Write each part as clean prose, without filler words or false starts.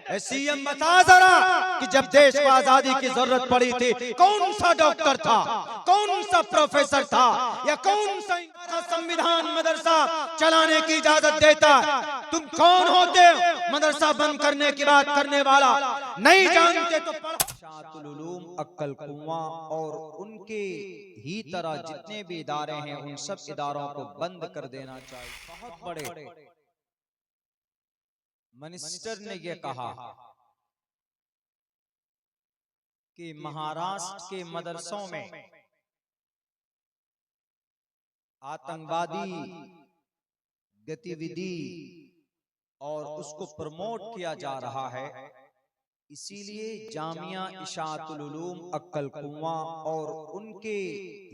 CM बता जरा कि जब देश को आजादी की जरूरत पड़ी थी कौन सा डॉक्टर था, कौन सा प्रोफेसर था, या कौन सा संविधान मदरसा चलाने की इजाजत देता? तुम कौन होते हो मदरसा बंद करने की बात करने वाला? नहीं जानते तो शातुल उलूम, अक्कल कुआं और उनके ही तरह जितने भी इदारे हैं उन सब इदारों को बंद कर देना चाहिए। बहुत बड़े मिनिस्टर ने यह कहा कि महाराष्ट्र के मदरसों में आतंकवादी गतिविधि और उसको प्रमोट किया जा रहा है, इसीलिए जामिया इशाअतुल उलूम, अक्कल कुआं और उनके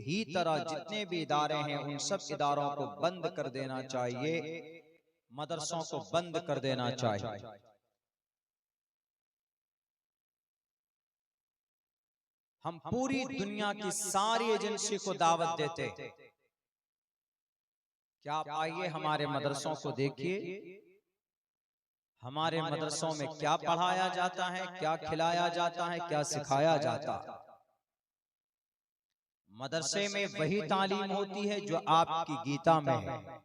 ही तरह जितने भी इदारे हैं उन सब इदारों को बंद कर देना चाहिए, मदरसों को बंद कर देना चाहिए। हम पूरी दुनिया की सारी एजेंसी को दावत देते क्या आप आइए हमारे मदरसों को देखिए, हमारे मदरसों में क्या पढ़ाया जाता है, क्या खिलाया जाता है, क्या सिखाया जाता है। मदरसे में वही तालीम होती है जो आपकी गीता में है।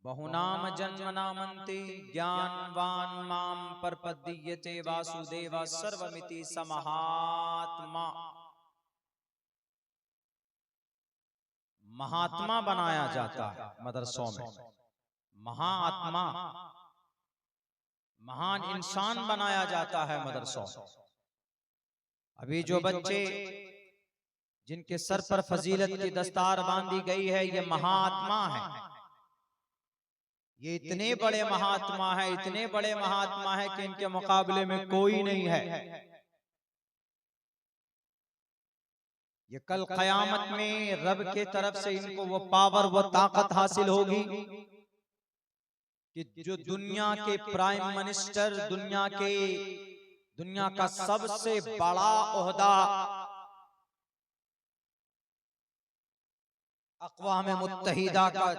बहुनाम जन्मनामन्ते ज्ञानवान माम परपद्यते वासुदेव सर्वमिति समहात्मा। महात्मा बनाया जाता है मदरसों में, महात्मा, महान इंसान बनाया जाता है मदरसों में। अभी जो बच्चे जिनके सर पर फजीलत की दस्तार बांधी गई है ये महात्मा है, ये इतने बड़े महात्मा है, इतने बड़े महात्मा है कि इनके मुकाबले में कोई नहीं है। ये कल क़यामत में रब के तरफ से इनको वो पावर, वो ताकत हासिल होगी कि जो दुनिया के प्राइम मिनिस्टर, दुनिया का सबसे बड़ा ओहदा अक़वाम मुत्तहिदा का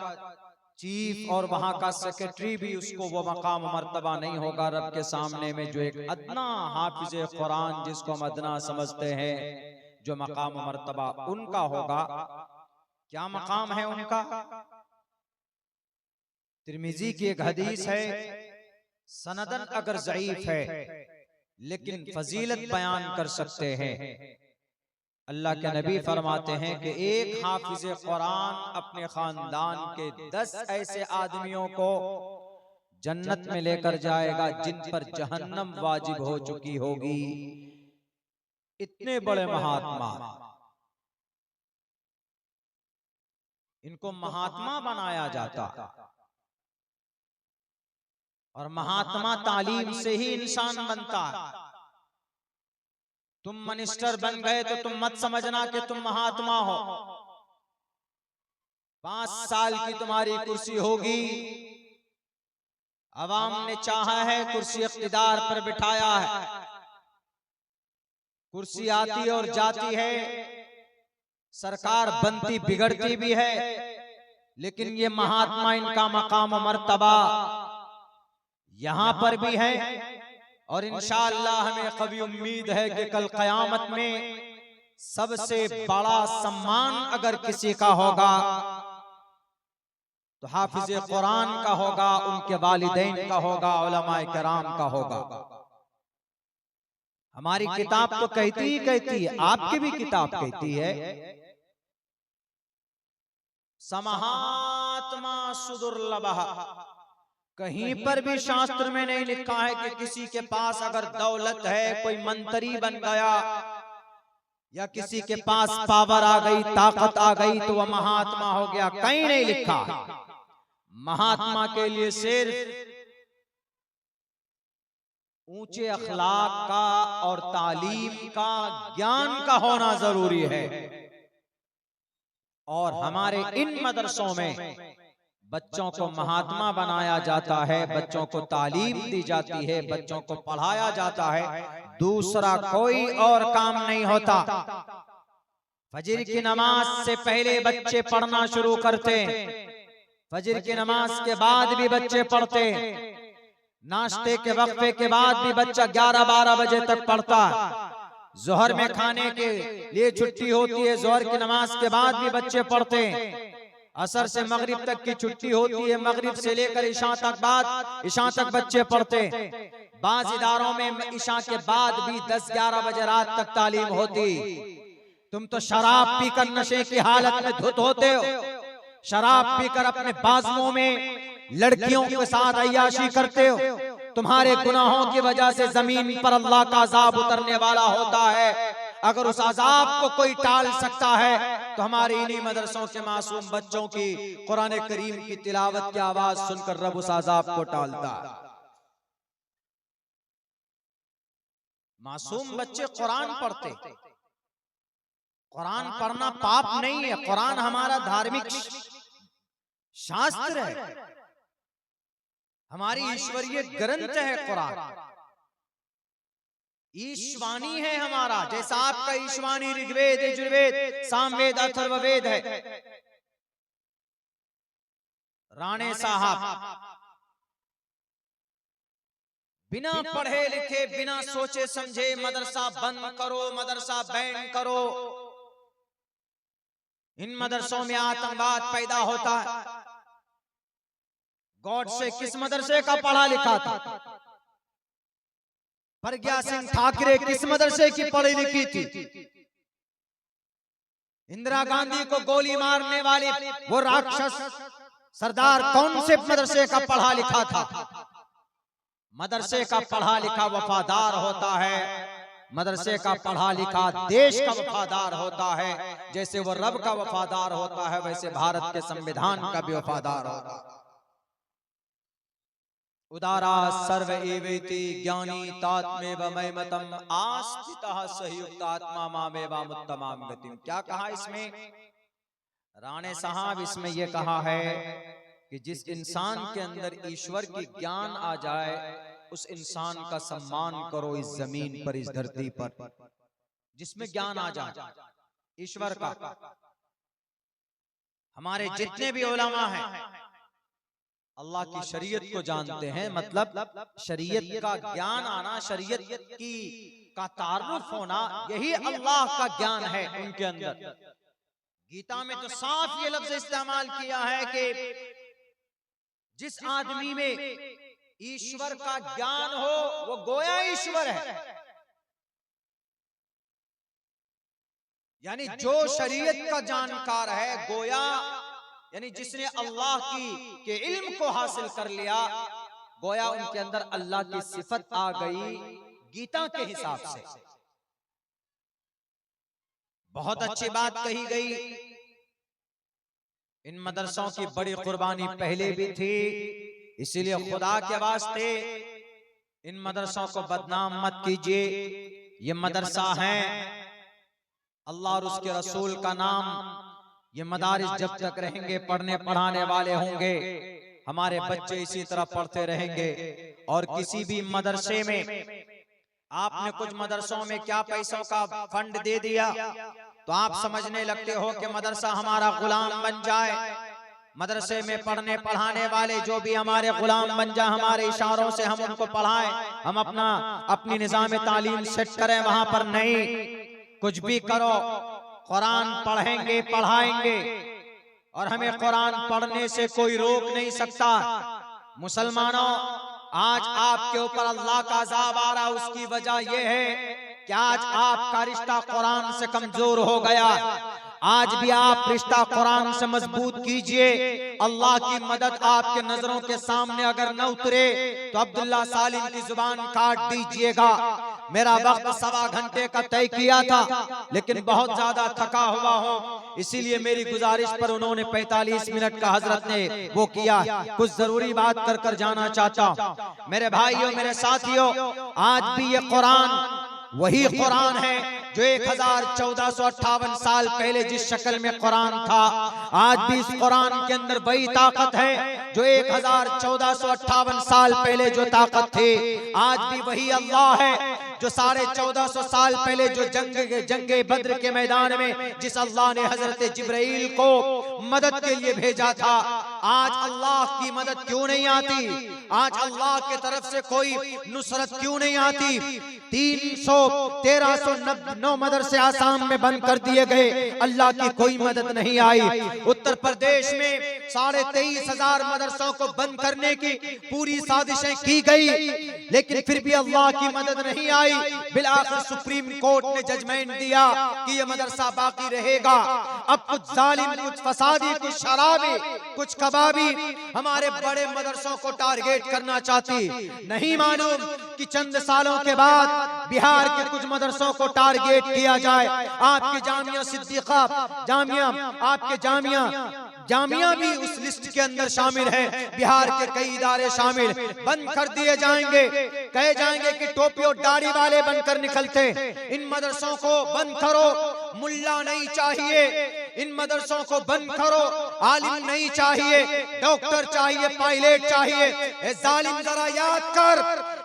चीफ और वहां का सेक्रेटरी भी उसको वो मकाम मर्तबा नहीं होगा रब के सामने में जो एक अदना हाफिज कुरान, जिसको हम अदना समझते हैं, जो मकाम मर्तबा उनका होगा। क्या मकाम है उनका? तिर्मिज़ी की एक हदीस है, सनदन अगर ज़ईफ है लेकिन फजीलत बयान कर सकते हैं। अल्लाह के नबी फरमाते हैं कि एक हाफिज कुरान अपने खानदान के 10 ऐसे आदमियों को जन्नत में लेकर जाएगा जिन पर जहन्नम वाजिब हो चुकी होगी। इतने बड़े महात्मा, इनको महात्मा बनाया जाता। और महात्मा तालीम से ही इंसान बनता है। तुम मिनिस्टर बन गए तो तुम मत समझना कि तुम महात्मा हो। 5 साल की तुम्हारी कुर्सी होगी, अवाम ने चाहा है, कुर्सी इख्तिदार पर बिठाया है, कुर्सी आती और जाती है, सरकार बनती बिगड़ती भी है, लेकिन ये महात्मा, इनका मकाम मर्तबा यहां पर भी है। और इंशाअल्लाह हमें कभी उम्मीद है कि कल क़यामत में सबसे बड़ा सम्मान अगर किसी का होगा तो हाफिज कुरान का होगा, उनके वालिदैन का होगा, उलमाए किराम का होगा। हमारी किताब तो कहती ही कहती है, आपकी भी किताब कहती है, समहात्मा सुदुर्लभः। कहीं पर भी शास्त्र में नहीं लिखा है कि किसी के पास अगर दौलत है, कोई मंत्री बन गया या किसी के पास पावर आ गई, ताकत आ गई तो वह महात्मा हो गया। कहीं नहीं लिखा। महात्मा के लिए सिर्फ ऊंचे अखलाक का और तालीम का, ज्ञान का होना जरूरी है। और हमारे इन मदरसों में बच्चों को महात्मा बनाया जाता है, बच्चों को तालीम दी जाती है, बच्चों को पढ़ाया जाता है, दूसरा कोई और काम नहीं होता। फजर की नमाज से पहले बच्चे पढ़ना शुरू करते हैं, फजर की नमाज के बाद भी बच्चे पढ़ते हैं, नाश्ते के वक्फे के बाद भी बच्चा 11-12 बजे तक पढ़ता है। जोहर में खाने के लिए छुट्टी होती है, जोहर की नमाज के बाद भी बच्चे पढ़ते हैं। असर से मगरिब तक की छुट्टी होती है, मगरिब से लेकर इशा तक बच्चे पढ़ते हैं। बाज इदारों में इशा के बाद भी 10-11 बजे रात तक तालीम होती। तुम तो शराब पीकर नशे की हालत में धुत होते हो, शराब पीकर अपने बाजुओं में लड़कियों के साथ अय्याशी करते हो। तुम्हारे गुनाहों की वजह से जमीन पर अल्लाह का अजाब उतरने वाला होता है। अगर उस अजाब को कोई टाल सकता है तो हमारे इन्हीं मदरसों के मासूम बच्चों की कुरान करीम की तिलावत की आवाज सुनकर रब उस अजाब को टालता है। मासूम बच्चे कुरान पढ़ते। कुरान पढ़ना पाप नहीं है, कुरान हमारा धार्मिक शास्त्र है, हमारी ईश्वरीय ग्रंथ है। कुरान ईशवाणी है हमारा, जैसा आपका ईशवाणी ऋग्वेद, यजुर्वेद, सामवेद, अथर्ववेद है। राणे साहब बिना पढ़े लिखे, बिना सोचे समझे मदरसा बंद करो, मदरसा बैन करो। इन मदरसों में आतंकवाद पैदा होता है। गॉड से किस मदरसे का पढ़ा लिखा था? प्रज्ञा सिंह ठाकरे किस मदरसे की पढ़ी लिखी थी? इंदिरा गांधी को गोली मारने वाले वो राक्षस सरदार कौन से मदरसे का पढ़ा लिखा था? मदरसे का पढ़ा लिखा वफादार होता है, मदरसे का पढ़ा लिखा देश का वफादार होता है। जैसे वो रब का वफादार होता है, वैसे भारत के संविधान का भी वफादार होता है। उदारा सर्व एवेति ज्ञानी तात्मेव मयमतम आस्थितः सहयुक्तात्मा मामेवाम उत्तमाम गतिम। क्या कहा इसमें राणे साहब? इसमें यह कहा है कि जिस इंसान के अंदर ईश्वर की ज्ञान आ जाए, उस इंसान का सम्मान करो इस जमीन पर, इस धरती पर। जिसमें ज्ञान आ जाए ईश्वर का। हमारे जितने भी उलमा हैं अल्लाह की शरीयत को जानते हैं, मतलब शरीयत का ज्ञान आना, शरीयत की का तारुफ होना, यही अल्लाह का ज्ञान है उनके अंदर। गीता में तो साफ ये लफ्ज इस्तेमाल किया है कि जिस आदमी में ईश्वर का ज्ञान हो वो गोया ईश्वर है। यानी जो शरीयत का जानकार है, गोया यानी जिसने अल्लाह के इल्म को हासिल कर लिया, गोया उनके अंदर अल्लाह की सिफत आ गई गीता के हिसाब से। बहुत अच्छी बात कही गई। इन मदरसों की बड़ी कुर्बानी पहले भी थी, इसीलिए खुदा के वास्ते इन मदरसों को बदनाम मत कीजिए। ये मदरसा है, अल्लाह और उसके रसूल का नाम, ये मदारिस जब तक रहेंगे, पढ़ने पढ़ाने वाले होंगे, हमारे बच्चे इसी तरह पढ़ते रहेंगे। और किसी भी मदरसे में आपने कुछ मदरसों में क्या पैसों का फंड दे दिया तो आप समझने लगते हो कि मदरसा हमारा गुलाम बन जाए। मदरसे में पढ़ने पढ़ाने वाले जो भी हमारे गुलाम बन जाए, हमारे इशारों से हम उनको पढ़ाएं, हम अपनी निजाम तालीम सेट करें, वहां पर नहीं। कुछ भी करो, कुरान पढ़ेंगे, पढ़ाएंगे, और हमें कुरान पढ़ने से कोई रोक नहीं सकता। मुसलमानों, आज आपके ऊपर अल्लाह का अज़ाब आ रहा, उसकी वजह यह है कि आज आपका रिश्ता कुरान से कमजोर हो गया। आज भी आप रिश्ता कुरान से मजबूत कीजिए। अल्लाह की मदद आपके नजरों के सामने अगर न उतरे तो अब्दुल्ला सालिम की जुबान काट दीजिएगा। मेरा वक्त 1.25 घंटे का तय किया था, लेकिन बहुत ज्यादा थका हुआ हूँ, इसीलिए मेरी गुजारिश पर उन्होंने 45 मिनट का हजरत ने वो किया। कुछ जरूरी बात कर जाना चाहता हूँ। मेरे भाइयों, मेरे साथियों, आज भी ये कुरान वही कुरान है जो 1458 साल पहले जिस शक्ल में कुरान था, आज भी इस कुरान के अंदर वही ताकत है जो 1458 साल पहले जो ताकत थी। आज भी वही अल्लाह है जो 1450 साल पहले जो जंगे बद्र के मैदान में जिस अल्लाह ने हजरत जिब्राइल को मदद के लिए भेजा था, आज अल्लाह की मदद क्यों नहीं आती? आज अल्लाह की तरफ से कोई नुसरत क्यों नहीं आती? 1309 मदरसे आसाम में बंद कर दिए गए, अल्लाह की कोई मदद नहीं आई। उत्तर प्रदेश में 23,500 मदरसों को बंद करने की पूरी साजिशें की गई, लेकिन फिर भी अल्लाह की मदद नहीं आई। बिलाखिर सुप्रीम कोर्ट ने जजमेंट दिया कि यह मदरसा बाकी रहेगा। अब कुछ जालिम, कुछ फसादी, कुछ शराबी, कुछ कबाबी हमारे बड़े मदरसों को टारगेट करना चाहती। नहीं मालूम कि चंद सालों के बाद बिहार के कुछ मदरसों को टारगेट किया जाए। आपके जामिया सिद्दीका जामिया, आपके जामिया भी उस लिस्ट के अंदर शामिल है। बिहार के कई इदारे शामिल, बंद कर दिए जाएंगे। कहे जाएंगे कि टोपी और दाढ़ी वाले बनकर निकलते। इन मदरसों को बंद करो, मुल्ला नहीं चाहिए। इन मदरसों को बंद करो, आलिम नहीं चाहिए, डॉक्टर चाहिए, पायलट चाहिए। ए जालिम, जरा याद कर,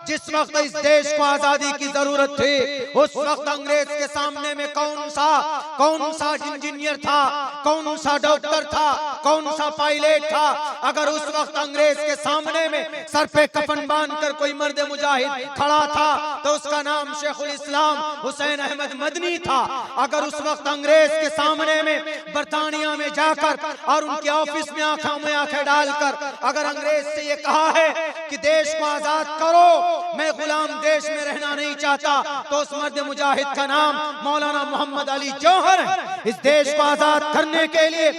जिस वक्त इस देश को आजादी की जरूरत थी, उस वक्त अंग्रेज के सामने में कौन सा इंजीनियर था, कौन सा डॉक्टर था, कौन सा पायलट था? अगर उस वक्त अंग्रेज के सामने में सर पे कफन बांधकर कोई मर्द मुजाहिद खड़ा था तो उसका नाम शेखुल इस्लाम हुसैन अहमद मदनी था। अगर उस वक्त अंग्रेज के सामने में बरतानिया में जाकर और उनके ऑफिस में आंखों में आंखें डालकर अगर अंग्रेज से ये कहा है कि देश को आजाद करो, मैं गुलाम देश में रहना नहीं चाहता, तो उस मर्द मुजाहिद का नाम मौलाना मोहम्मद अली जौहर है। इस देश को आजाद करने के लिए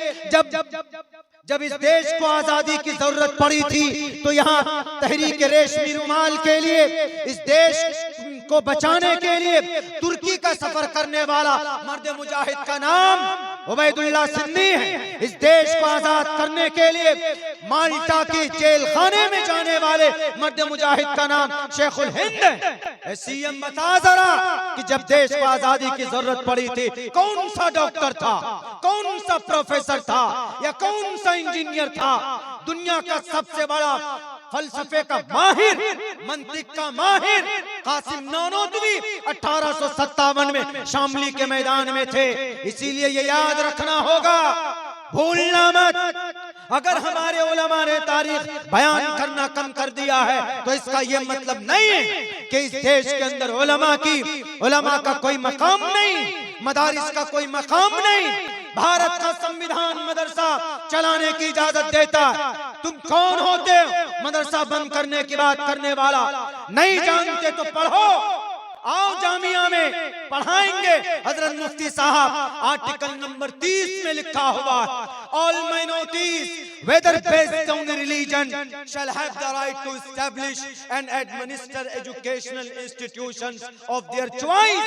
जब इस देश को आजादी की जरूरत पड़ी थी तो यहाँ तहरीक रेशमी रुमाल के लिए, इस देश को बचाने के लिए तुर्की का सफर करने वाला मर्द मुजाहिद का नाम उबैदुल्लाह सिंधी है। इस देश को आजाद करने के लिए माल्टा के जेल खाने में जाने वाले मर्द मुजाहिद का नाम शेखुल हिंद है। सीएम बता जरा कि जब देश को आजादी की जरूरत पड़ी थी कौन सा डॉक्टर था, कौन सा प्रोफेसर था, या कौन सा इंजीनियर था? दुनिया का सबसे बड़ा फलसफे का माहिर, मंतिक का माहिर कासिम नानोतवी 1857 में शामली के मैदान में थे। इसीलिए ये याद रखना होगा, भूलना मत। अगर हमारे उलमा ने तारीख बयान करना कम कर दिया है तो इसका ये मतलब नहीं है कि इस देश के अंदर उलमा का कोई मकाम नहीं, मदारिस का कोई मकाम नहीं। भारत का संविधान मदरसा चलाने की इजाजत देता है। तुम कौन होते हो मदरसा बंद करने की बात करने वाला? नहीं जानते तो पढ़ो, आओ जामिया में पढ़ाएंगे। हजरत मुफ्ती साहब आर्टिकल नंबर 30 में लिखा हुआ है, all minorities whether based on religion shall have the right to establish and administer educational institutions of their choice.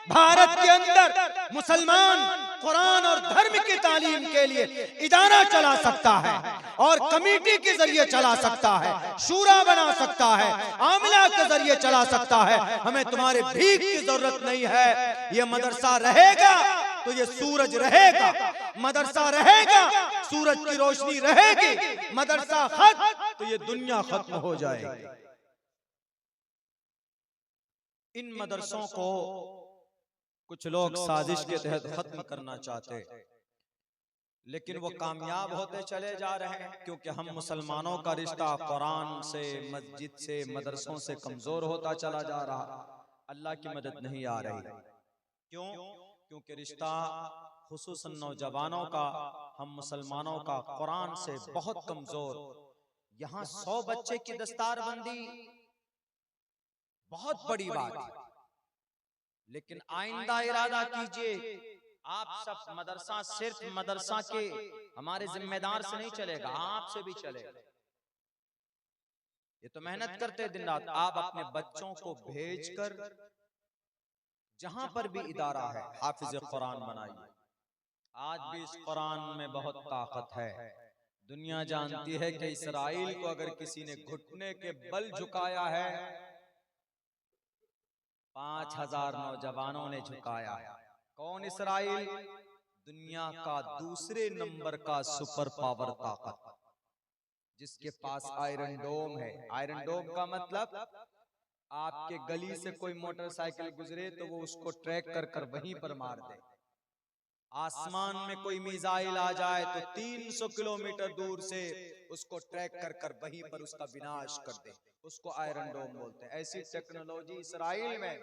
Bharat के अंदर मुसलमान कुरान और धर्म की तालीम के लिए इदारा चला सकता है और कमेटी के जरिए चला सकता है, शूरा बना सकता है, आमला के जरिए चला सकता है। हमें तुम्हारे भीख की जरूरत नहीं है। ये मदरसा रहेगा तो ये सूरज रहेगा, मदरसा रहेगा सूरज की रोशनी रहेगी। मदरसा खत्म तो ये दुनिया खत्म हो जाएगी। इन मदरसों को कुछ लोग साजिश के तहत खत्म करना चाहते, लेकिन वो कामयाब होते चले जा रहे हैं, क्योंकि हम मुसलमानों का रिश्ता कुरान से, मस्जिद से, मदरसों से कमजोर होता चला जा रहा। अल्लाह की मदद नहीं आ रही। क्यों? क्योंकि रिश्ता खुसूसन नौजवानों का, हम मुसलमानों का कुरान से बहुत कमजोर। यहाँ 100 बच्चे की दस्तारबंदी बहुत बड़ी बात है, लेकिन आइंदा इरादा कीजिए, आप सब मदरसा सिर्फ मदरसा के हमारे जिम्मेदार से नहीं चलेगा, आपसे भी चलेगा। ये तो मेहनत करते दिन रात। आप अपने बच्चों को भेजकर जहां पर भी इदारा है हाफिज कुरान बनाइए। आज भी इस कुरान में बहुत ताकत है। दुनिया जानती है कि इसराइल को अगर किसी ने घुटने के बल झुकाया है, 5000 नौजवानों ने झुकाया। कौन इसराइल? दुनिया का दूसरे नंबर का सुपर पावर ताकत, जिसके पास आयरन डोम है। आयरन डोम का मतलब आपके गली से कोई मोटरसाइकिल गुजरे तो वो उसको ट्रैक कर कर वहीं पर मार दे। आसमान में कोई मिसाइल आ जाए तो 300 किलोमीटर दूर से उसको ट्रैक कर कर वहीं पर उसका विनाश कर दे, उसको आयरन डोम बोलते हैं। ऐसी टेक्नोलॉजी इसराइल में,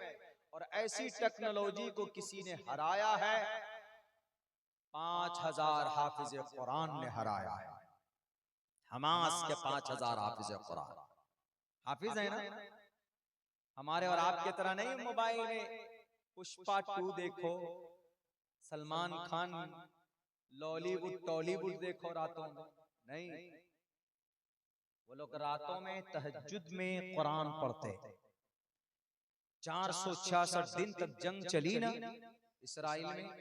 और ऐसी टेक्नोलॉजी को किसी ने हराया है, 5000 हाफिज कुरान ने हराया है। हमास के 5000 हाफिज कुरान, हाफिज है ना, हमारे और आपके तरह नहीं। मोबाइल में पुष्पा 2 देखो, सलमान खान लॉलीवुड टॉलीवुड देखो रातों में, नहीं, वो लोग रातों में तहज्जुद में कुरान पढ़ते। 466 दिन तक जंग चली ना इसराइल में,